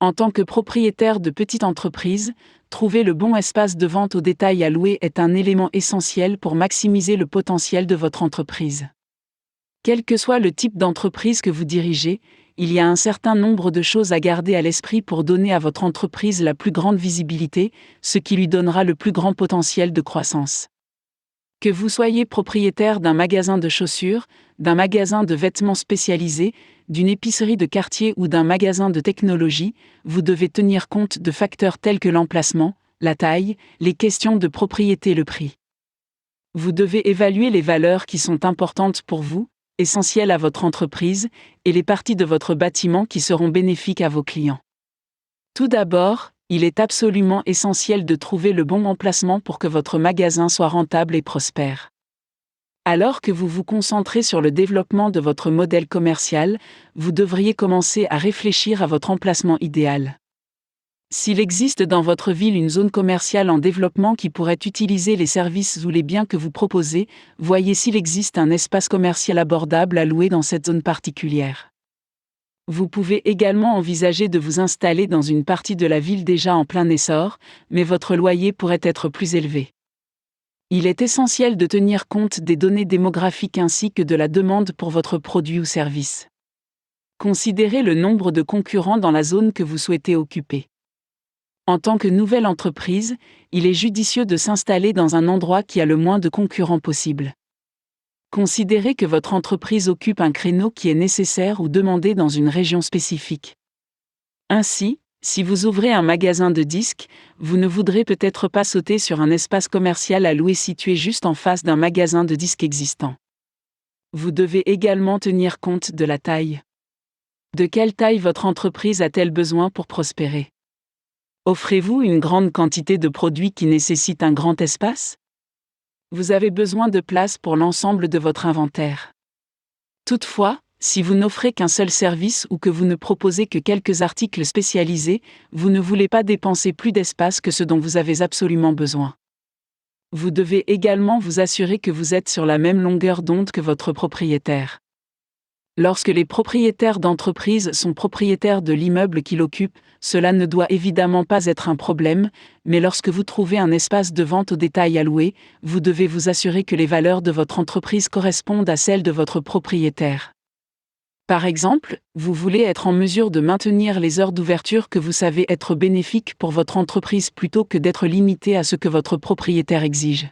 En tant que propriétaire de petite entreprise, trouver le bon espace de vente au détail à louer est un élément essentiel pour maximiser le potentiel de votre entreprise. Quel que soit le type d'entreprise que vous dirigez, il y a un certain nombre de choses à garder à l'esprit pour donner à votre entreprise la plus grande visibilité, ce qui lui donnera le plus grand potentiel de croissance. Que vous soyez propriétaire d'un magasin de chaussures, d'un magasin de vêtements spécialisés, d'une épicerie de quartier ou d'un magasin de technologie, vous devez tenir compte de facteurs tels que l'emplacement, la taille, les questions de propriété et le prix. Vous devez évaluer les valeurs qui sont importantes pour vous, essentielles à votre entreprise, et les parties de votre bâtiment qui seront bénéfiques à vos clients. Tout d'abord, il est absolument essentiel de trouver le bon emplacement pour que votre magasin soit rentable et prospère. Alors que vous vous concentrez sur le développement de votre modèle commercial, vous devriez commencer à réfléchir à votre emplacement idéal. S'il existe dans votre ville une zone commerciale en développement qui pourrait utiliser les services ou les biens que vous proposez, voyez s'il existe un espace commercial abordable à louer dans cette zone particulière. Vous pouvez également envisager de vous installer dans une partie de la ville déjà en plein essor, mais votre loyer pourrait être plus élevé. Il est essentiel de tenir compte des données démographiques ainsi que de la demande pour votre produit ou service. Considérez le nombre de concurrents dans la zone que vous souhaitez occuper. En tant que nouvelle entreprise, il est judicieux de s'installer dans un endroit qui a le moins de concurrents possible. Considérez que votre entreprise occupe un créneau qui est nécessaire ou demandé dans une région spécifique. Ainsi, si vous ouvrez un magasin de disques, vous ne voudrez peut-être pas sauter sur un espace commercial à louer situé juste en face d'un magasin de disques existant. Vous devez également tenir compte de la taille. De quelle taille votre entreprise a-t-elle besoin pour prospérer ? Offrez-vous une grande quantité de produits qui nécessitent un grand espace ? Vous avez besoin de place pour l'ensemble de votre inventaire. Toutefois, si vous n'offrez qu'un seul service ou que vous ne proposez que quelques articles spécialisés, vous ne voulez pas dépenser plus d'espace que ce dont vous avez absolument besoin. Vous devez également vous assurer que vous êtes sur la même longueur d'onde que votre propriétaire. Lorsque les propriétaires d'entreprise sont propriétaires de l'immeuble qu'ils occupent, cela ne doit évidemment pas être un problème, mais lorsque vous trouvez un espace de vente au détail à louer, vous devez vous assurer que les valeurs de votre entreprise correspondent à celles de votre propriétaire. Par exemple, vous voulez être en mesure de maintenir les heures d'ouverture que vous savez être bénéfiques pour votre entreprise plutôt que d'être limité à ce que votre propriétaire exige.